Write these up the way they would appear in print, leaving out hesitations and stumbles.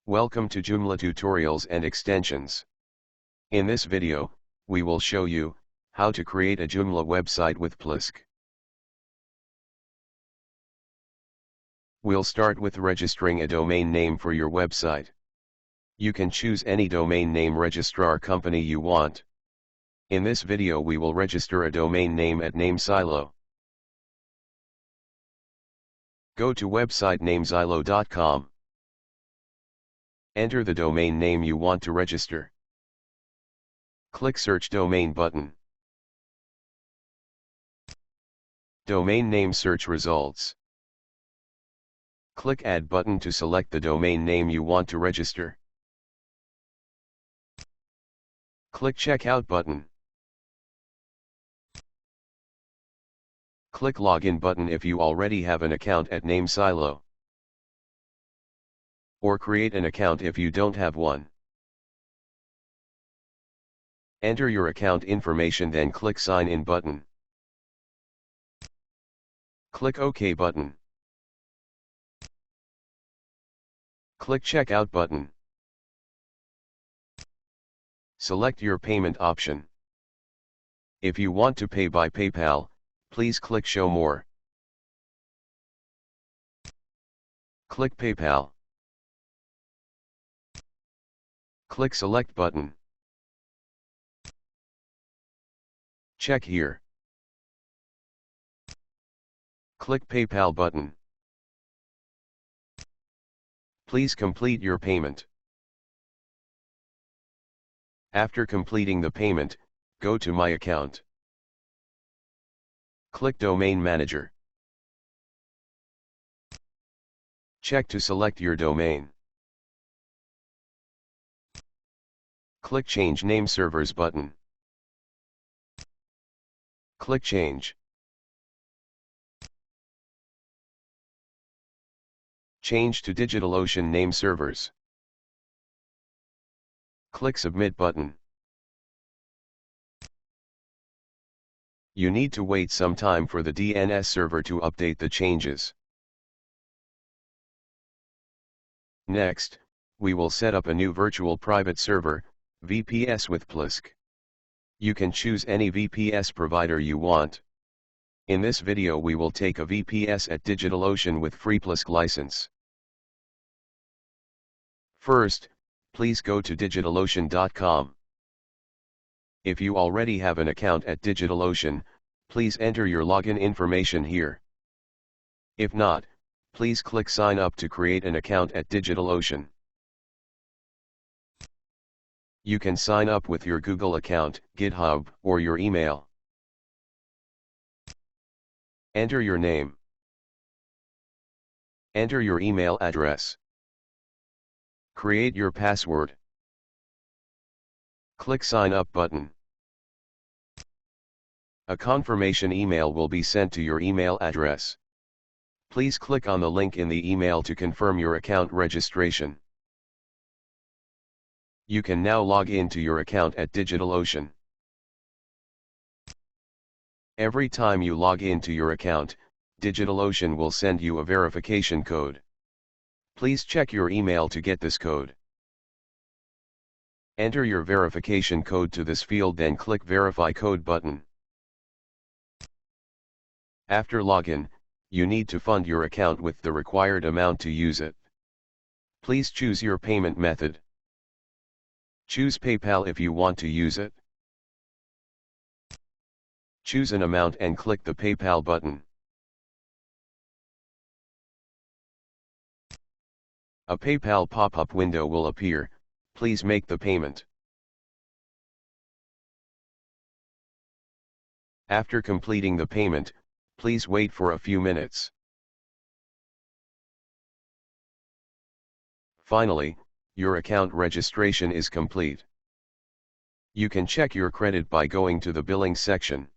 Welcome to Joomla tutorials and extensions. In this video, we will show you how to create a Joomla website with Plesk. We'll start with registering a domain name for your website. You can choose any domain name registrar company you want. In this video we will register a domain name at NameSilo. Go to website namesilo.com. Enter the domain name you want to register. Click Search Domain button. Domain name search results. Click Add button to select the domain name you want to register. Click Checkout button. Click Login button if you already have an account at NameSilo. Or create an account if you don't have one. Enter your account information, then click Sign In button. Click OK button. Click Checkout button. Select your payment option. If you want to pay by PayPal, please click Show More. Click PayPal. Click Select button. Check here. Click PayPal button. Please complete your payment. After completing the payment, go to My Account. Click Domain Manager. Check to select your domain. Click Change Name Servers button. Click Change. Change to DigitalOcean Name Servers. Click Submit button. You need to wait some time for the DNS server to update the changes. Next, we will set up a new virtual private server, VPS, with Plesk. You can choose any VPS provider you want. In this video we will take a VPS at DigitalOcean with free Plesk license. First, please go to digitalocean.com. If you already have an account at DigitalOcean, please enter your login information here. If not, please click Sign Up to create an account at DigitalOcean. You can sign up with your Google account, GitHub, or your email. Enter your name. Enter your email address. Create your password. Click Sign Up button. A confirmation email will be sent to your email address. Please click on the link in the email to confirm your account registration. You can now log in to your account at DigitalOcean. Every time you log into your account, DigitalOcean will send you a verification code. Please check your email to get this code. Enter your verification code to this field, then click Verify Code button. After login, you need to fund your account with the required amount to use it. Please choose your payment method. Choose PayPal if you want to use it. Choose an amount and click the PayPal button. A PayPal pop-up window will appear. Please make the payment. After completing the payment, please wait for a few minutes. Finally, your account registration is complete. You can check your credit by going to the billing section.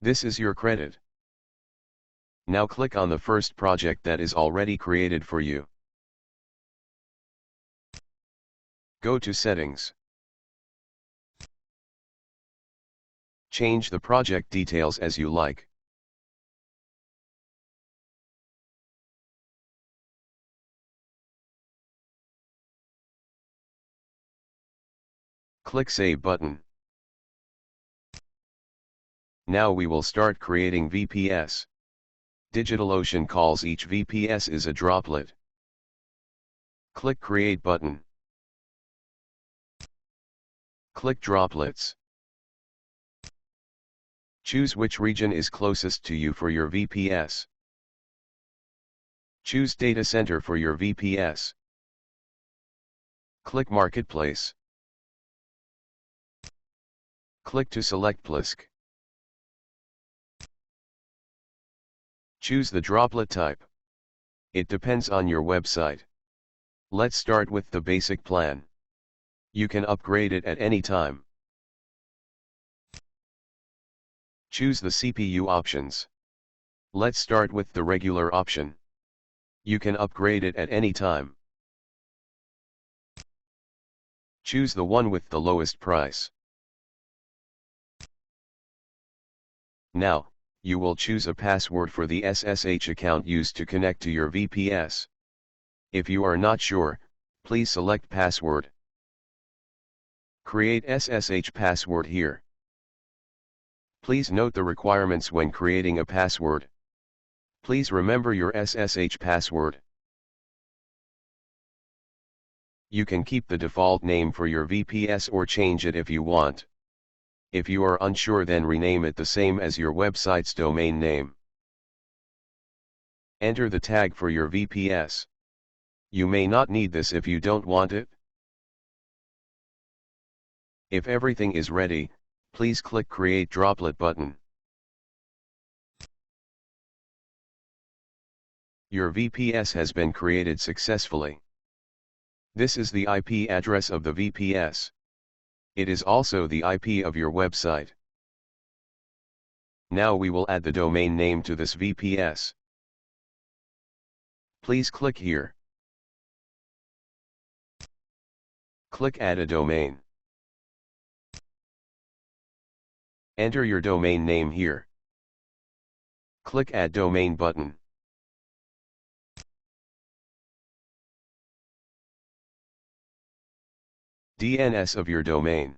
This is your credit. Now click on the first project that is already created for you. Go to Settings. Change the project details as you like. Click Save button. Now we will start creating VPS. DigitalOcean calls each VPS is a droplet. Click Create button. Click Droplets. Choose which region is closest to you for your VPS. Choose Data Center for your VPS. Click Marketplace. Click to select Plesk. Choose the droplet type. It depends on your website. Let's start with the basic plan. You can upgrade it at any time. Choose the CPU options. Let's start with the regular option. You can upgrade it at any time. Choose the one with the lowest price. Now, you will choose a password for the SSH account used to connect to your VPS. If you are not sure, please select Password. Create SSH password here. Please note the requirements when creating a password. Please remember your SSH password. You can keep the default name for your VPS or change it if you want. If you are unsure, then rename it the same as your website's domain name. Enter the tag for your VPS. You may not need this if you don't want it. If everything is ready, please click Create Droplet button. Your VPS has been created successfully. This is the IP address of the VPS. It is also the IP of your website. Now we will add the domain name to this VPS. Please click here. Click Add a domain. Enter your domain name here. Click Add Domain button. DNS of your domain.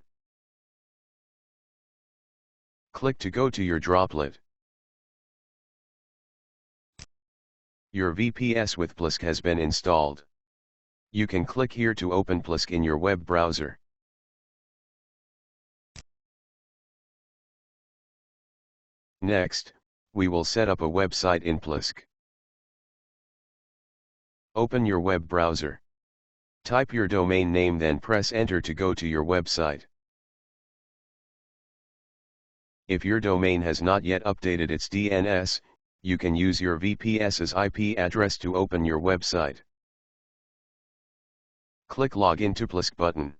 Click to go to your droplet. Your VPS with Plesk has been installed. You can click here to open Plesk in your web browser. Next, we will set up a website in Plesk. Open your web browser. Type your domain name, then press Enter to go to your website. If your domain has not yet updated its DNS, you can use your VPS's IP address to open your website. Click Login to Plesk button.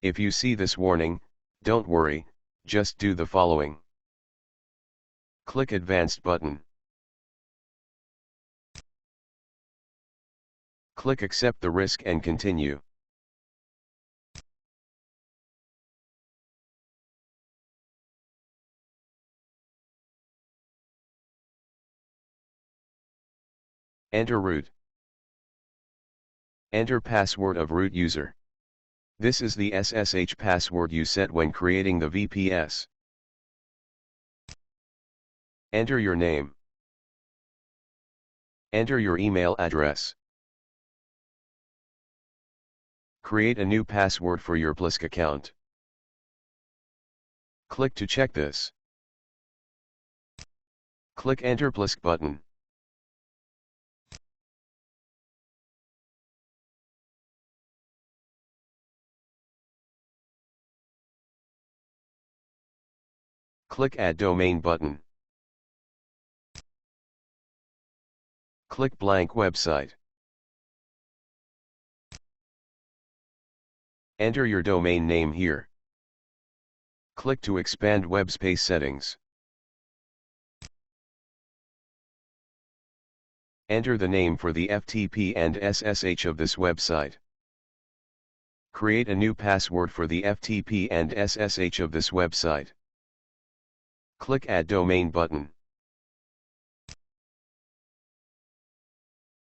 If you see this warning, don't worry, just do the following. Click Advanced button. Click Accept the risk and continue. Enter root. Enter password of root user. This is the SSH password you set when creating the VPS. Enter your name. Enter your email address. Create a new password for your Plesk account. Click to check this. Click Enter Plesk button. Click Add Domain button. Click Blank Website. Enter your domain name here. Click to expand web space settings. Enter the name for the FTP and SSH of this website. Create a new password for the FTP and SSH of this website. Click Add Domain button.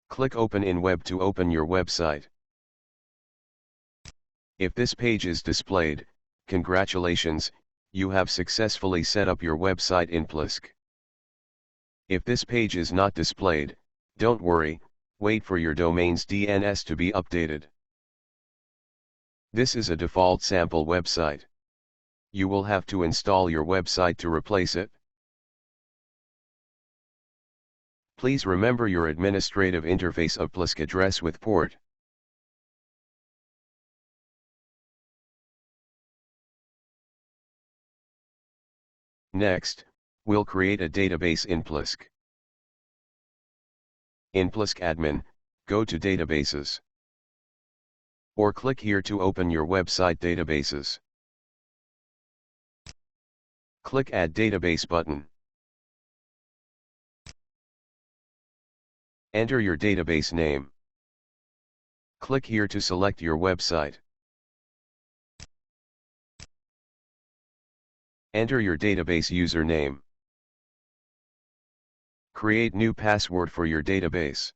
Click Open in Web to open your website. If this page is displayed, congratulations, you have successfully set up your website in Plesk. If this page is not displayed, don't worry, wait for your domain's DNS to be updated. This is a default sample website. You will have to install your website to replace it. Please remember your administrative interface of Plesk address with port. Next, we'll create a database in Plesk. In Plesk admin, go to databases. Or click here to open your website databases. Click Add Database button. Enter your database name. Click here to select your website. Enter your database username. Create new password for your database.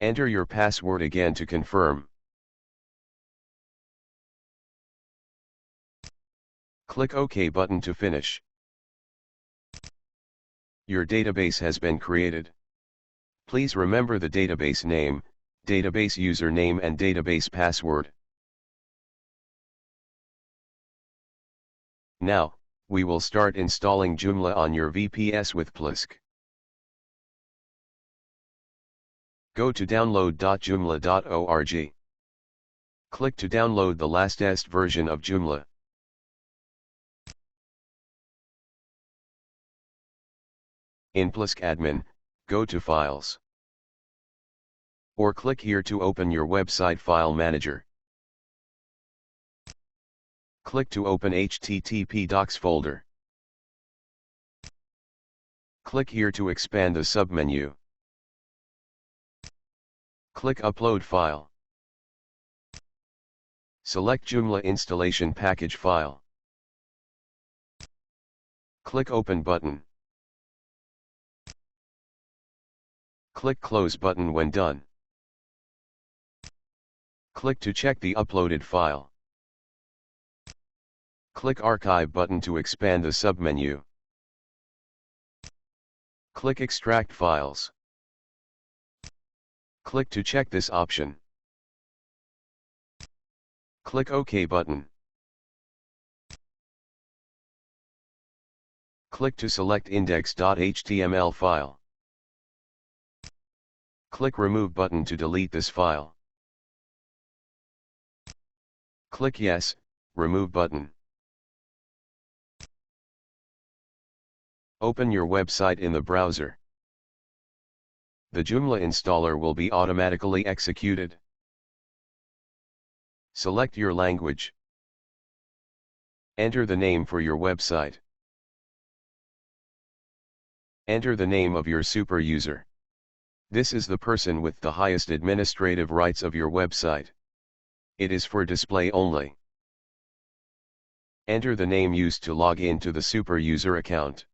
Enter your password again to confirm. Click OK button to finish. Your database has been created. Please remember the database name, database username and database password. Now, we will start installing Joomla on your VPS with Plesk. Go to download.joomla.org. Click to download the latest version of Joomla. In Plesk admin, go to Files. Or click here to open your website file manager. Click to open HTTP docs folder. Click here to expand the submenu. Click Upload File. Select Joomla installation package file. Click Open button. Click Close button when done. Click to check the uploaded file. Click Archive button to expand the submenu. Click Extract Files. Click to check this option. Click OK button. Click to select index.html file. Click Remove button to delete this file. Click Yes, Remove button. Open your website in the browser. The Joomla installer will be automatically executed. Select your language. Enter the name for your website. Enter the name of your super user. This is the person with the highest administrative rights of your website. It is for display only. Enter the name used to log in to the super user account.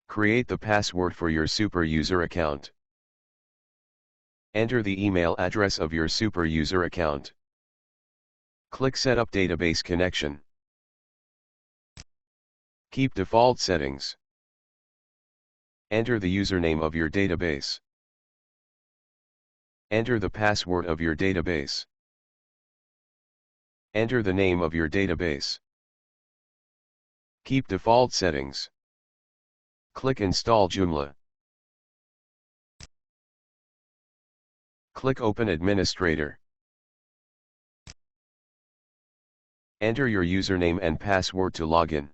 Create the password for your super user account. Enter the email address of your super user account. Click Set up database connection. Keep default settings. Enter the username of your database. Enter the password of your database. Enter the name of your database. Keep default settings. Click Install Joomla. Click Open Administrator. Enter your username and password to login.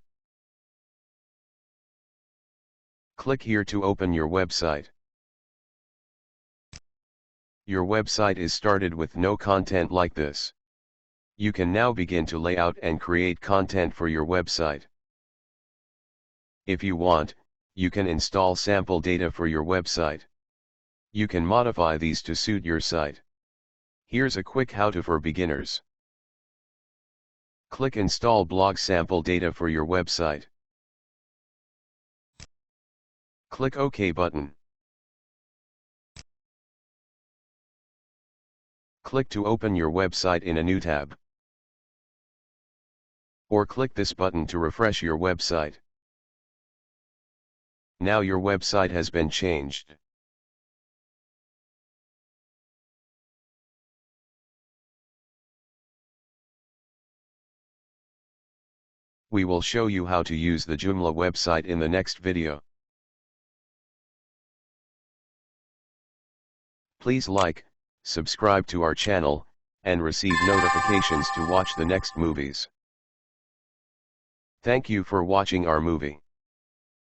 Click here to open your website. Your website is started with no content like this. You can now begin to lay out and create content for your website. If you want, you can install sample data for your website. You can modify these to suit your site. Here's a quick how-to for beginners. Click Install blog sample data for your website. Click OK button. Click to open your website in a new tab. Or click this button to refresh your website. Now your website has been changed. We will show you how to use the Joomla website in the next video. Please like, subscribe to our channel, and receive notifications to watch the next movies. Thank you for watching our movie.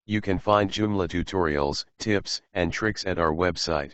You can find Joomla tutorials, tips, and tricks at our website.